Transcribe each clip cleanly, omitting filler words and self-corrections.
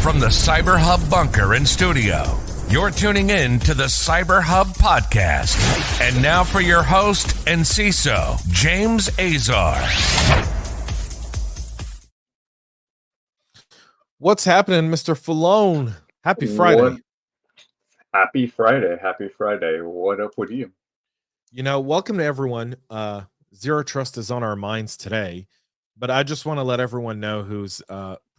From the Cyber Hub bunker and studio, you're tuning in to the Cyber Hub podcast. And now for your host and CISO, James Azar. What's happening, Mr. Foulon? Happy Friday. Happy Friday. Happy Friday. What up with you? Welcome to everyone. Zero Trust is on our minds today, but I just want to let everyone know who's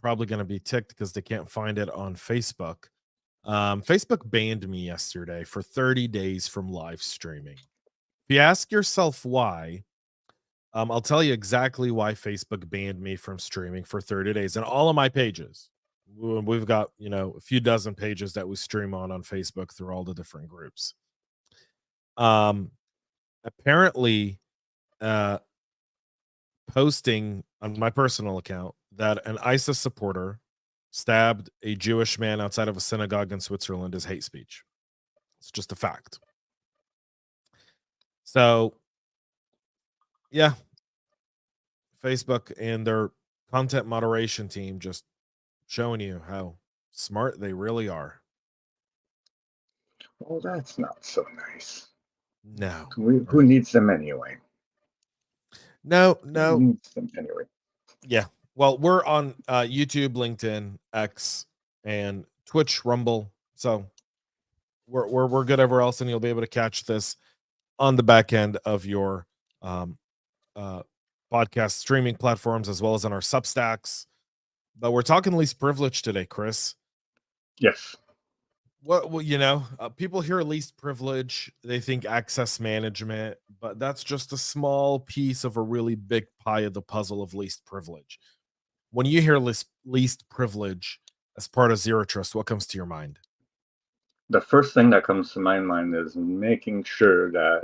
probably going to be ticked because they can't find it on Facebook. Facebook banned me yesterday for 30 days from live streaming. If you ask yourself why, I'll tell you exactly why Facebook banned me from streaming for 30 days. And all of my pages, we've got, a few dozen pages that we stream on Facebook through all the different groups. Apparently, posting on my personal account that an ISIS supporter stabbed a Jewish man outside of a synagogue in Switzerland is hate speech. It's just a fact. So, yeah, Facebook and their content moderation team just showing you how smart they really are. Well, that's not so nice. No. Who needs them anyway? No. Who needs them anyway? Yeah. Well, we're on YouTube, LinkedIn, X, and Twitch, Rumble. So we're good everywhere else, and you'll be able to catch this on the back end of your podcast streaming platforms as well as on our Substacks. But we're talking least privilege today, Chris. Yes. People hear least privilege, they think access management, but that's just a small piece of a really big pie of the puzzle of least privilege. When you hear least privilege as part of Zero Trust, what comes to your mind? The first thing that comes to my mind is making sure that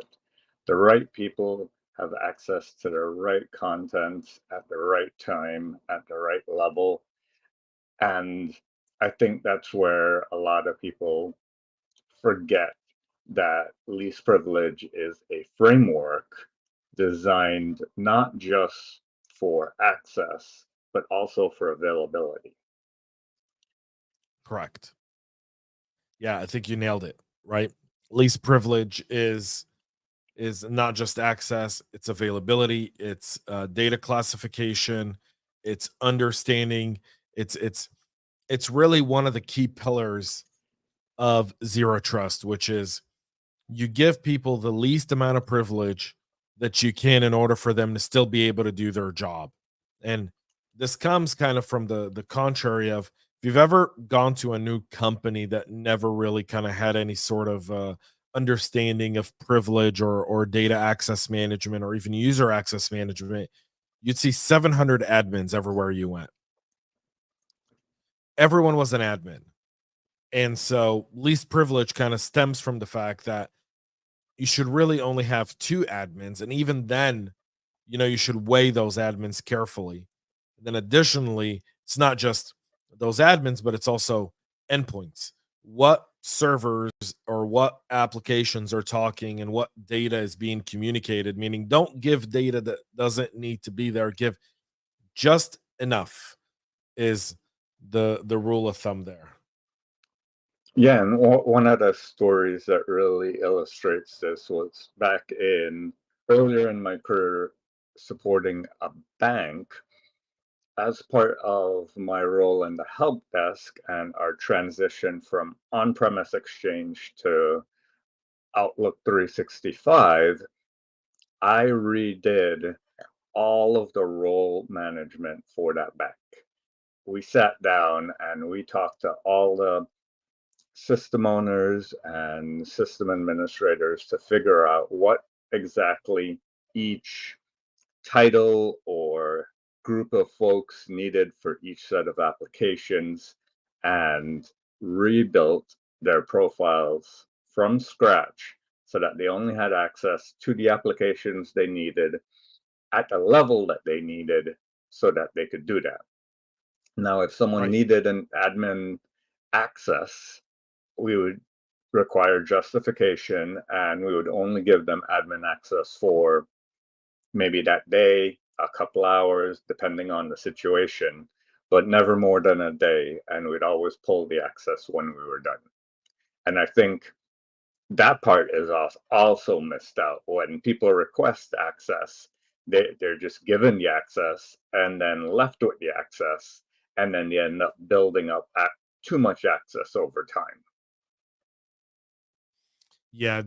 the right people have access to the right content at the right time, at the right level. And I think that's where a lot of people forget that least privilege is a framework designed not just for access, but also for availability. Correct. Yeah, I think you nailed it, right? Least privilege is not just access, it's availability, it's data classification, it's understanding, it's really one of the key pillars of Zero Trust, which is you give people the least amount of privilege that you can in order for them to still be able to do their job. And this comes kind of from the contrary of, if you've ever gone to a new company that never really kind of had any sort of understanding of privilege or data access management or even user access management, you'd see 700 admins everywhere you went. Everyone was an admin. And so least privilege kind of stems from the fact that you should really only have 2 admins. And even then, you should weigh those admins carefully. And then additionally, it's not just those admins, but it's also endpoints. What servers or what applications are talking and what data is being communicated, meaning don't give data that doesn't need to be there. Give just enough is the rule of thumb there. Yeah, and one of the stories that really illustrates this was back earlier in my career supporting a bank. As part of my role in the help desk and our transition from on-premise Exchange to Outlook 365, I redid all of the role management for that bank. We sat down and we talked to all the system owners and system administrators to figure out what exactly each title or group of folks needed for each set of applications, and rebuilt their profiles from scratch so that they only had access to the applications they needed at the level that they needed so that they could do that. Now, if someone needed an admin access, we would require justification and we would only give them admin access for maybe that day, a couple hours, depending on the situation. but never more than a day, and we'd always pull the access when we were done. And I think that part is also missed out. When people request access, they're just given the access and then left with the access, and then they end up building up too much access over time. Yeah,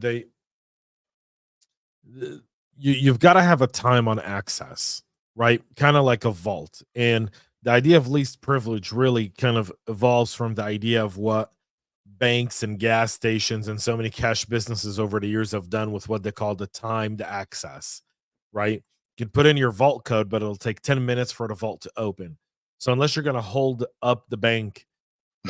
you've got to have a time on access, right? Kind of like a vault. And the idea of least privilege really kind of evolves from the idea of what banks and gas stations and so many cash businesses over the years have done with what they call the timed access, right? You can put in your vault code, but it'll take 10 minutes for the vault to open. So unless you're going to hold up the bank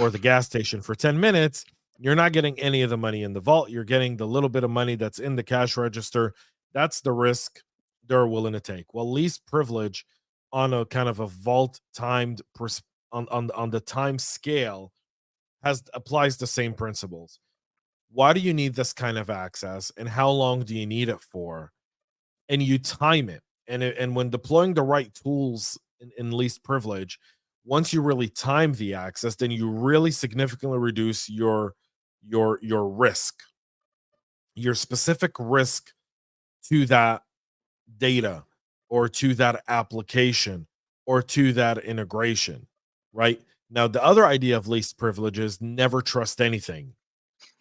or the gas station for 10 minutes, you're not getting any of the money in the vault. You're getting the little bit of money that's in the cash register. That's the risk they're willing to take. Well, least privilege on a kind of a vault timed on the time scale applies the same principles. Why do you need this kind of access and how long do you need it for? And you time it. And when deploying the right tools in least privilege, once you really time the access, then you really significantly reduce your risk, your specific risk to that data or to that application or to that integration, right? Now, the other idea of least privilege is never trust anything.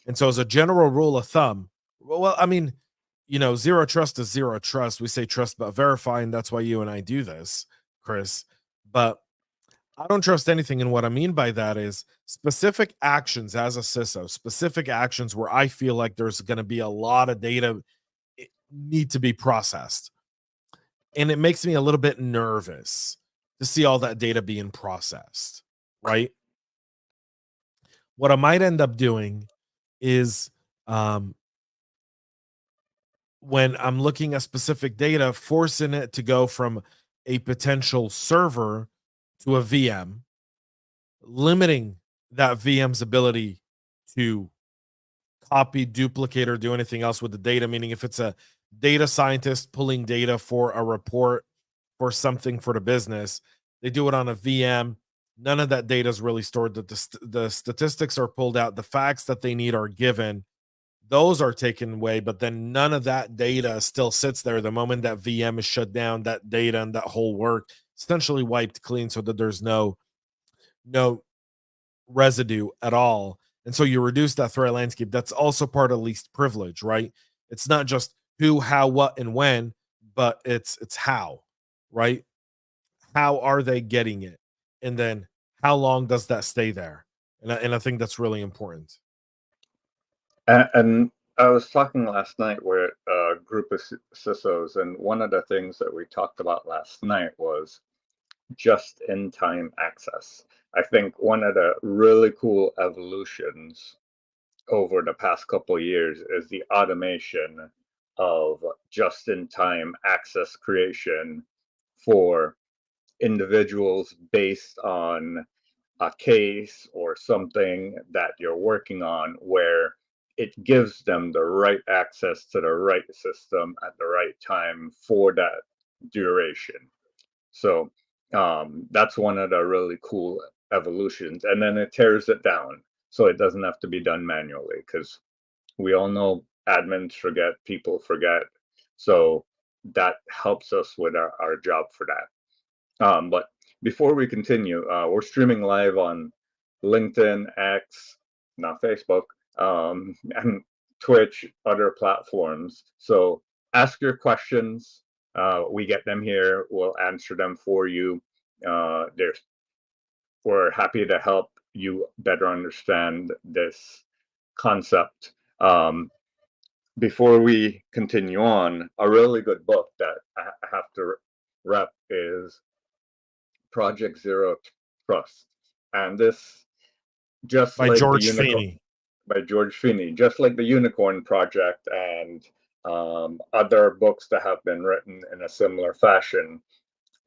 And so, as a general rule of thumb, well, I mean, zero trust is zero trust. We say trust but verify, and that's why you and I do this, Chris. But I don't trust anything. And what I mean by that is specific actions as a CISO, specific actions where I feel like there's going to be a lot of data need to be processed. And it makes me a little bit nervous to see all that data being processed, right? What I might end up doing is when I'm looking at specific data, forcing it to go from a potential server to a VM, limiting that VM's ability to copy, duplicate, or do anything else with the data. Meaning, if it's a data scientist pulling data for a report for something for the business, they do it on a VM. None of that data is really stored. The statistics are pulled out. The facts that they need are given. Those are taken away, but then none of that data still sits there. The moment that VM is shut down, that data and that whole work essentially wiped clean so that there's no residue at all. And so you reduce that threat landscape. That's also part of least privilege, right? It's not just who, how, what, and when, but it's how, right? How are they getting it? And then how long does that stay there? And I think that's really important. And I was talking last night with a group of CISOs, and one of the things that we talked about last night was just in time access. I think one of the really cool evolutions over the past couple of years is the automation of just in time access creation for individuals based on a case or something that you're working on, where it gives them the right access to the right system at the right time for that duration. So that's one of the really cool evolutions. And then it tears it down so it doesn't have to be done manually, because we all know admins forget, people forget. So that helps us with our job for that. But before we continue, we're streaming live on LinkedIn, X, not Facebook, and Twitch, other platforms. So ask your questions. We get them here. We'll answer them for you. We're happy to help you better understand this concept. Before we continue on, a really good book that I have to rep is Project Zero Trust. And this, just By like the George unicorn, Feeney. by George Feeney, just like the Unicorn Project and other books that have been written in a similar fashion,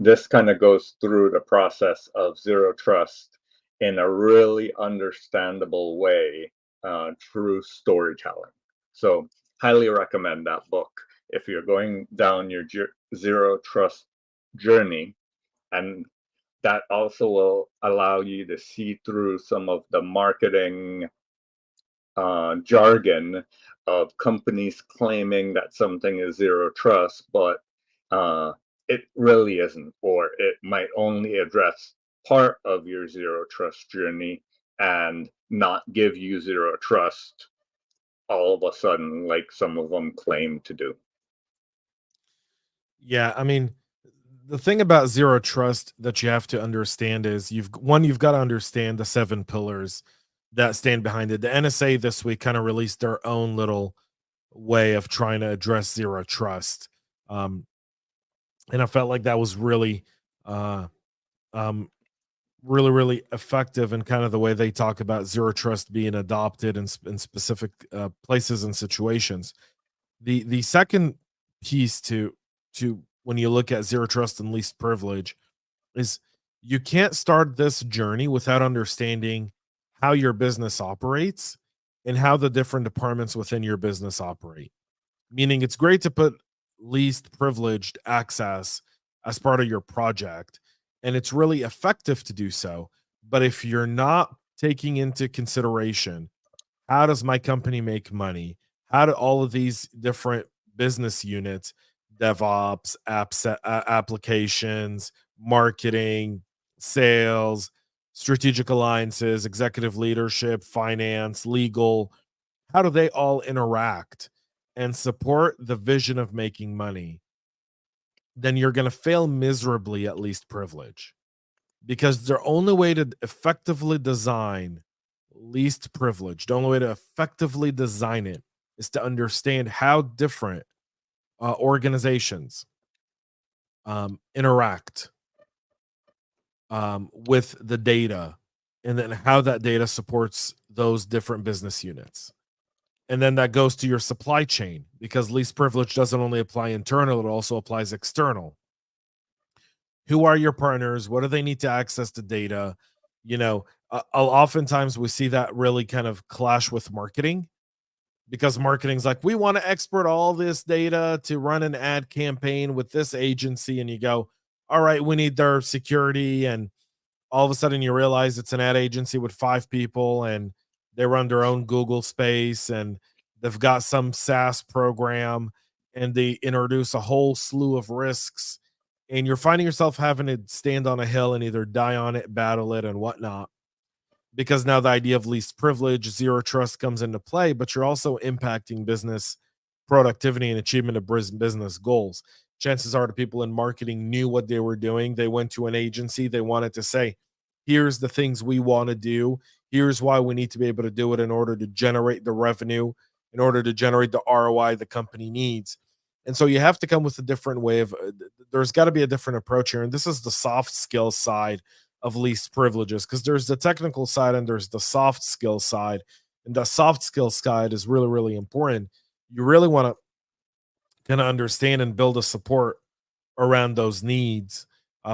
this kind of goes through the process of zero trust in a really understandable way through storytelling. So, highly recommend that book if you're going down your zero trust journey. And that also will allow you to see through some of the marketing jargon of companies claiming that something is zero trust, but uh, it really isn't, or it might only address part of your zero trust journey and not give you zero trust all of a sudden, like some of them claim to do. Yeah, I mean, the thing about zero trust that you have to understand is you've got to understand the seven pillars that stand behind it. The NSA this week kind of released their own little way of trying to address zero trust. Um, and I felt like that was really uh um really effective in kind of the way they talk about zero trust being adopted in specific places and situations. The second piece to when you look at zero trust and least privilege is you can't start this journey without understanding how your business operates and how the different departments within your business operate. Meaning it's great to put least privileged access as part of your project, and it's really effective to do so. But if you're not taking into consideration how does my company make money? How do all of these different business units, DevOps, applications, marketing, sales, strategic alliances, executive leadership, finance, legal, how do they all interact and support the vision of making money? Then you're going to fail miserably at least privilege, because the only way to effectively design least privilege, the only way to effectively design it is to understand how different organizations interact with the data, and then how that data supports those different business units. And then that goes to your supply chain, because least privilege doesn't only apply internal, it also applies external. Who are your partners? What do they need to access the data? You know, oftentimes we see that really kind of clash with marketing, because marketing's like, we want to export all this data to run an ad campaign with this agency. And you go, all right, we need their security. And all of a sudden you realize it's an ad agency with 5 people, and they run their own Google space, and they've got some SaaS program, and they introduce a whole slew of risks, and you're finding yourself having to stand on a hill and either die on it, battle it, and whatnot, because now the idea of least privilege, zero trust comes into play, but you're also impacting business productivity and achievement of business goals. Chances are the people in marketing knew what they were doing. They went to an agency, they wanted to say, here's the things we want to do. Here's why we need to be able to do it in order to generate the revenue, in order to generate the ROI the company needs. And so you have to come with a different way of, there's got to be a different approach here. And this is the soft skill side of least privileges, because there's the technical side and there's the soft skill side. And the soft skill side is really important. You really want to kind of understand and build a support around those needs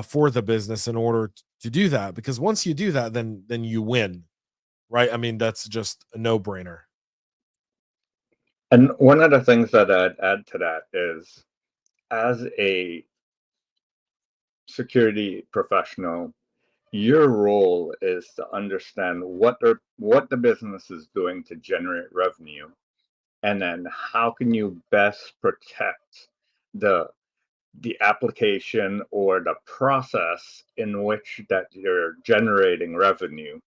for the business in order to do that, because once you do that, then you win, right? I mean, that's just a no-brainer. And one of the things that I'd add to that is, as a security professional, your role is to understand what the business is doing to generate revenue, and then how can you best protect the the application or the process in which that you're generating revenue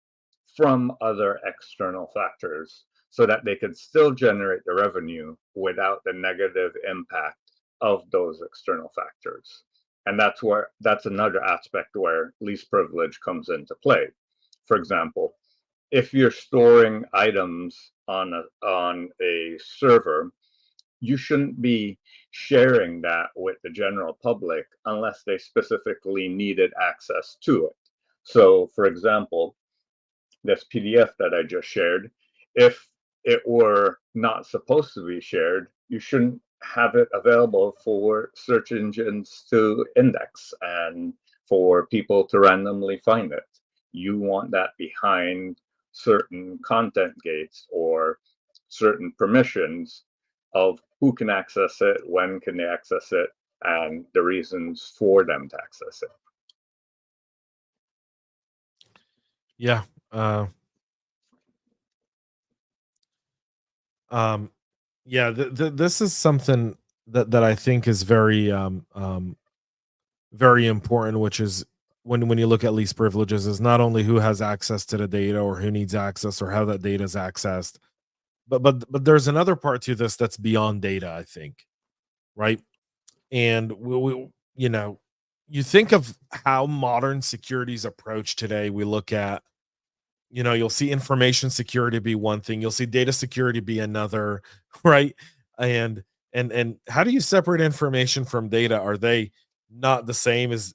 from other external factors, so that they can still generate the revenue without the negative impact of those external factors. And that's another aspect where least privilege comes into play. For example, if you're storing items on a server, you shouldn't be sharing that with the general public unless they specifically needed access to it. So, for example, this PDF that I just shared, if it were not supposed to be shared, you shouldn't have it available for search engines to index and for people to randomly find it. You want that behind certain content gates or certain permissions of who can access it, when can they access it, and the reasons for them to access it. Yeah. Uh, um, yeah. This is something that I think is very important, which is when you look at least privileges, is not only who has access to the data or who needs access or how that data is accessed, but there's another part to this that's beyond data, I think, right? And you know, you think of how modern security's approach today. We look at, you'll see information security be one thing, you'll see data security be another, right? And and how do you separate information from data? Are they not the same? As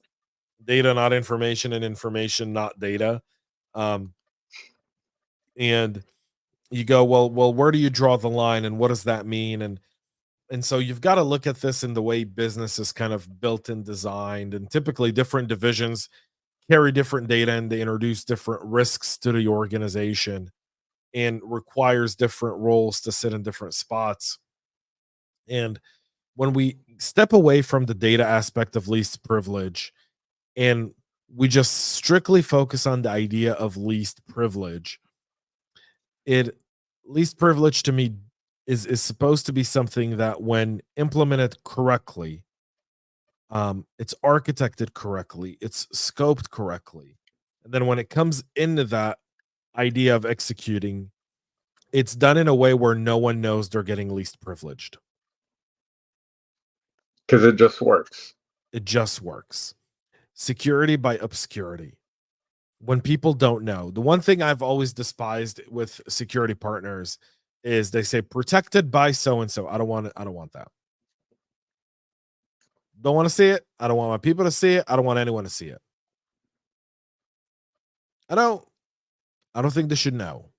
data not information and information not data? um and you go, well, where do you draw the line and what does that mean? And so you've got to look at this in the way business is kind of built and designed, and typically different divisions carry different data and they introduce different risks to the organization and requires different roles to sit in different spots. And when we step away from the data aspect of least privilege and we just strictly focus on the idea of least privilege, it least privilege to me is supposed to be something that when implemented correctly, it's architected correctly, it's scoped correctly, and then when it comes into that idea of executing, it's done in a way where no one knows they're getting least privileged. Because it just works. It just works. Security by obscurity. When people don't know, the one thing I've always despised with security partners is they say protected by so and so. I don't want it. I don't want that. Don't want to see it. I don't want my people to see it. I don't want anyone to see it. I don't. I don't think they should know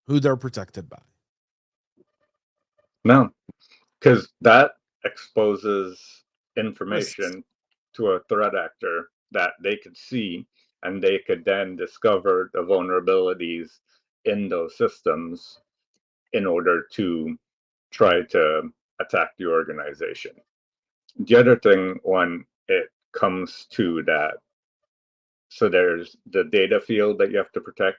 who they're protected by. No, because that exposes Risks. information to a threat actor that they could see, and they could then discover the vulnerabilities in those systems in order to try to attack the organization. The other thing, when it comes to that, so there's the data field that you have to protect,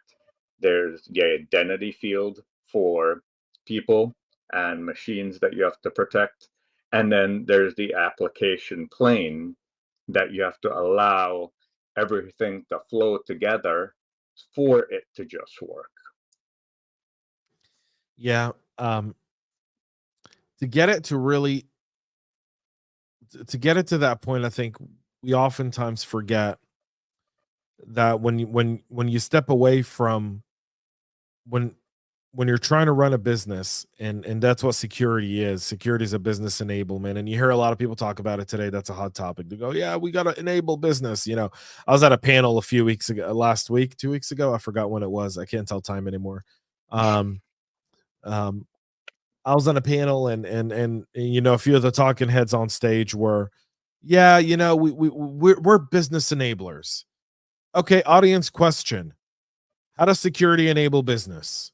there's the identity field for people and machines that you have to protect, and then there's the application plane that you have to allow everything to flow together for it to just work. Yeah. To get it to really to get it to that point, I think we oftentimes forget that when you step away from when when you're trying to run a business, and that's what security is. Security is a business enablement, and you hear a lot of people talk about it today. That's a hot topic. They go, yeah, we got to enable business. I was at a panel a few weeks ago, last week, 2 weeks ago, I forgot when it was, I can't tell time anymore. um um I was on a panel, and a few of the talking heads on stage were, yeah, we're business enablers. Okay, audience question: how does security enable business?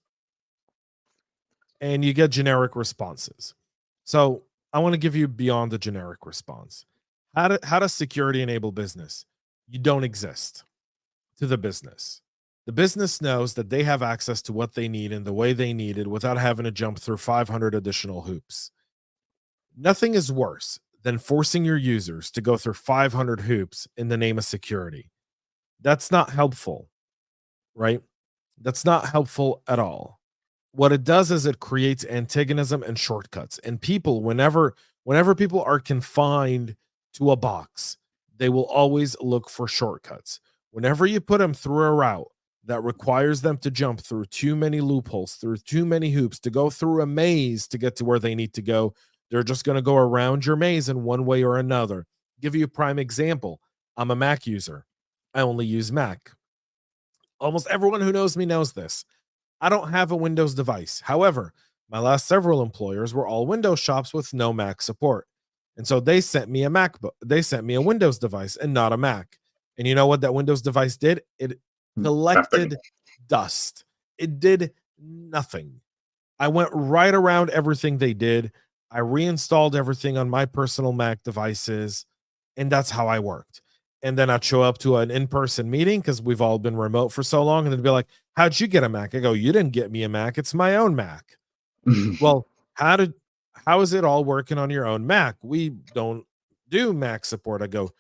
And you get generic responses. So I want to give you beyond the generic response. How does security enable business? You don't exist to the business. The business knows that they have access to what they need in the way they need it without having to jump through 500 additional hoops. Nothing is worse than forcing your users to go through 500 hoops in the name of security. That's not helpful, right? That's not helpful at all. What it does is it creates antagonism and shortcuts. And people, whenever people are confined to a box, they will always look for shortcuts. Whenever you put them through a route that requires them to jump through too many loopholes, through too many hoops, to go through a maze to get to where they need to go, they're just going to go around your maze in one way or another. Give you a prime example. I'm a Mac user. I only use Mac. Almost everyone who knows me knows this. I don't have a Windows device. However, my last several employers were all Windows shops with no Mac support. And so they sent me a MacBook. They sent me a Windows device and not a Mac. And you know what that Windows device did? It Nothing. collected dust. It did nothing. I went right around everything they did. I reinstalled everything on my personal Mac devices, and that's how I worked. And then I'd show up to an in-person meeting because we've all been remote for so long. And they'd be like, how'd you get a Mac? I go, you didn't get me a Mac. It's my own Mac. Well, how is it all working on your own Mac? We don't do Mac support. I go,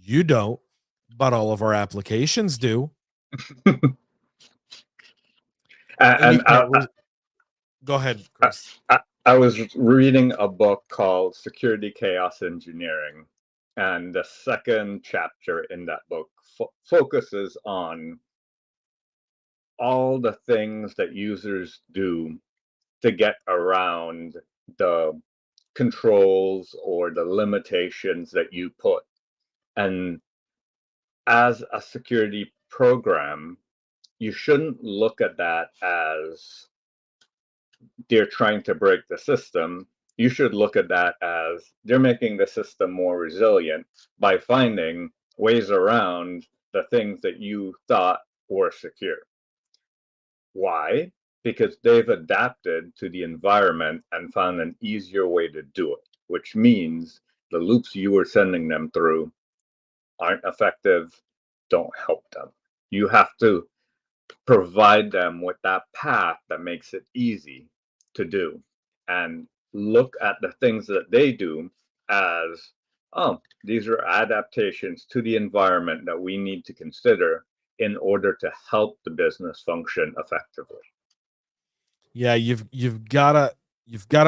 you don't, but all of our applications do. And go ahead, Chris. I was reading a book called Security Chaos Engineering, and the second chapter in that book focuses on all the things that users do to get around the controls or the limitations that you put. And as a security program, you shouldn't look at that as they're trying to break the system. You should look at that as they're making the system more resilient by finding ways around the things that you thought were secure. Why? Because they've adapted to the environment and found an easier way to do it, which means the loops you were sending them through aren't effective, don't help them. You have to provide them with that path that makes it easy to do, and look at the things that they do as, oh, these are adaptations to the environment that we need to consider in order to help the business function effectively. Yeah, you've gotta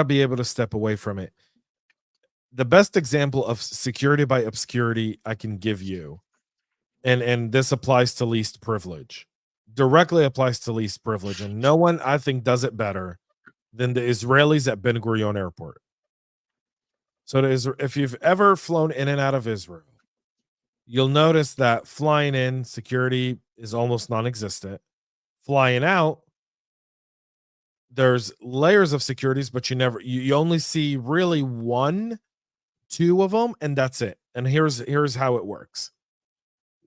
be able to step away from it. The best example of security by obscurity I can give you, and this applies to least privilege, directly applies to least privilege, and no one I think does it better than the Israelis at Ben Gurion Airport. So if you've ever flown in and out of Israel, you'll notice that flying in, security is almost non-existent. Flying out, there's layers of securities, but you only see really 1, 2 of them, and that's it. And here's how it works.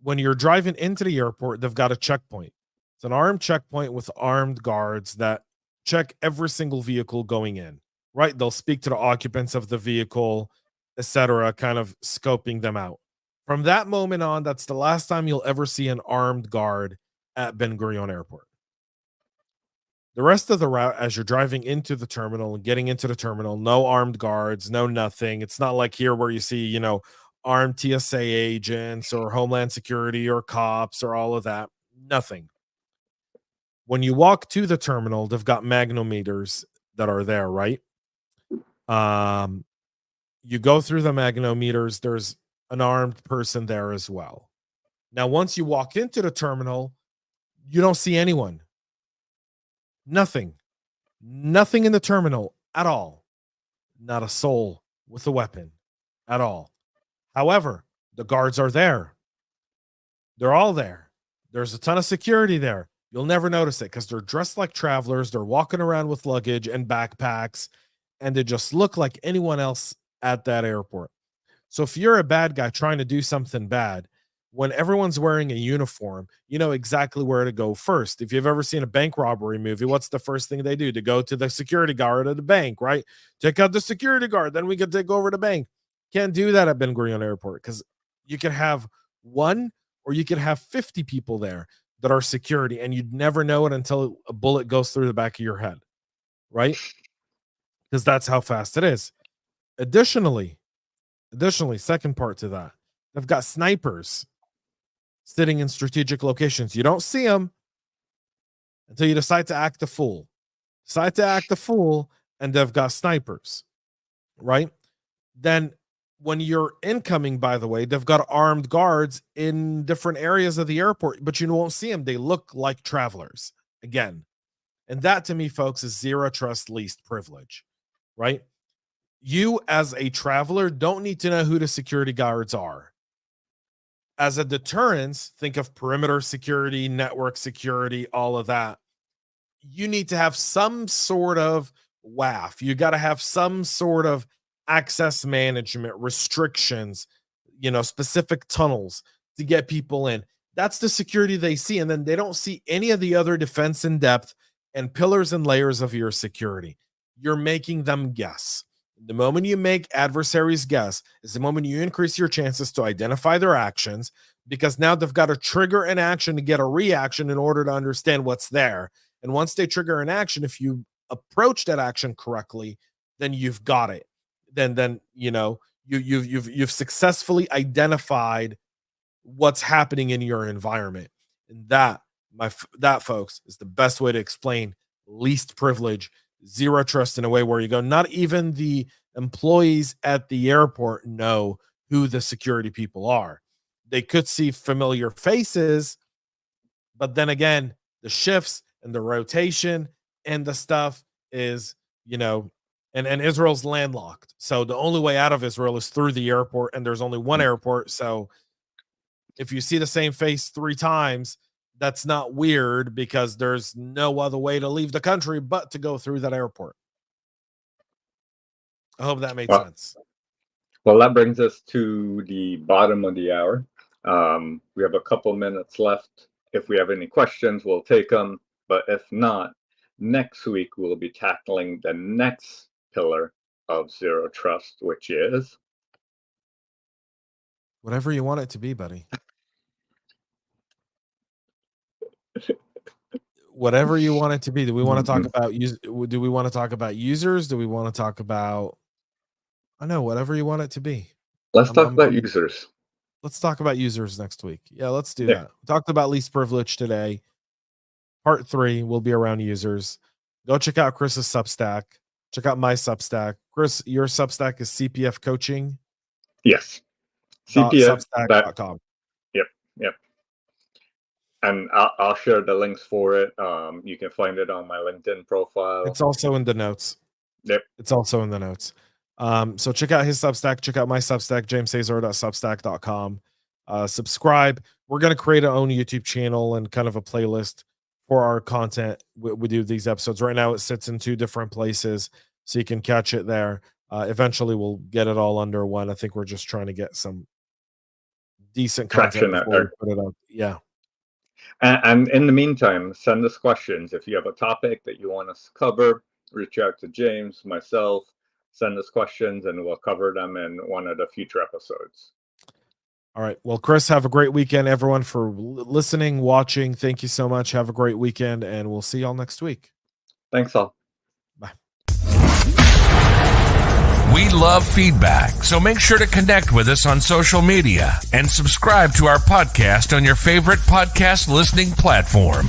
When you're driving into the airport, they've got a checkpoint. It's an armed checkpoint with armed guards that check every single vehicle going in, right? They'll speak to the occupants of the vehicle, etc., kind of scoping them out. From that moment on, that's the last time you'll ever see an armed guard at Ben Gurion Airport. The rest of the route, as you're driving into the terminal and getting into the terminal, no armed guards, no nothing. It's not like here where you see, armed TSA agents or Homeland Security or cops or all of that. Nothing. When you walk to the terminal, they've got magnometers that are there, right? You go through the magnometers, there's an armed person there as well. Now, once you walk into the terminal, you don't see anyone. Nothing in the terminal at all. Not a soul with a weapon at all. However, the guards are there. They're all there. There's a ton of security there. You'll never notice it because they're dressed like travelers. They're walking around with luggage and backpacks, and they just look like anyone else at that airport. So if you're a bad guy trying to do something bad, when everyone's wearing a uniform, you know exactly where to go first. If you've ever seen a bank robbery movie, what's the first thing they do? To go to the security guard at the bank, right? Take out the security guard, then we can take over the bank. Can't do that at Ben Gurion Airport because you could have 1 or you could have 50 people there that are security, and you'd never know it until a bullet goes through the back of your head, right? Because that's how fast it is. Additionally, second part to that, they've got snipers sitting in strategic locations. You don't see them until you decide to act the fool. And they've got snipers, right? Then when you're incoming, by the way, they've got armed guards in different areas of the airport, but you won't see them. They look like travelers again. And that, to me, folks, is zero trust, least privilege, right? You as a traveler don't need to know who the security guards are. As a deterrence, think of perimeter security, network security, all of that. You need to have some sort of WAF. You got to have some sort of access management restrictions, specific tunnels to get people in. That's the security they see. And then they don't see any of the other defense in depth and pillars and layers of your security. You're making them guess. The moment you make adversaries guess is the moment you increase your chances to identify their actions, because now they've got to trigger an action to get a reaction in order to understand what's there. And once they trigger an action, if you approach that action correctly, then you've got it. Then you've successfully identified what's happening in your environment. And that folks is the best way to explain least privilege, zero trust, in a way where you go, not even the employees at the airport know who the security people are. They could see familiar faces, but then again, the shifts and the rotation and the stuff is, and Israel's landlocked. So the only way out of Israel is through the airport, and there's only one airport. So if you see the same face 3 times, that's not weird, because there's no other way to leave the country but to go through that airport. I hope that made sense. Well, that brings us to the bottom of the hour. We have a couple minutes left. If we have any questions, we'll take them. But if not, next week we'll be tackling the next pillar of zero trust, which is whatever you want it to be, buddy. Whatever you want it to be. Do we want to talk about do we want to talk about users? Do we want to talk about, I know, whatever you want it to be. Let's talk about users. Let's talk about users next week. Yeah, let's do that. We talked about least privilege today. Part 3 will be around users. Go check out Chris's Substack. Check out my Substack. Chris, your Substack is CPF Coaching. Yes. CPF.substack.com. Yep. And I'll share the links for it. You can find it on my LinkedIn profile. It's also in the notes. Yep. It's also in the notes. So check out his Substack. Check out my Substack, jamesazar.substack.com. Subscribe. We're going to create our own YouTube channel and kind of a playlist for our content. We do these episodes. Right now it sits in 2 different places, so you can catch it there. Eventually we'll get it all under one. I think we're just trying to get some decent content before we put it up. Yeah. And in the meantime, send us questions. If you have a topic that you want us to cover, reach out to James, myself, send us questions, and we'll cover them in one of the future episodes. All right. Well, Chris, have a great weekend, everyone, for listening, watching. Thank you so much. Have a great weekend, and we'll see y'all next week. Thanks all. Bye. We love feedback, so make sure to connect with us on social media and subscribe to our podcast on your favorite podcast listening platform.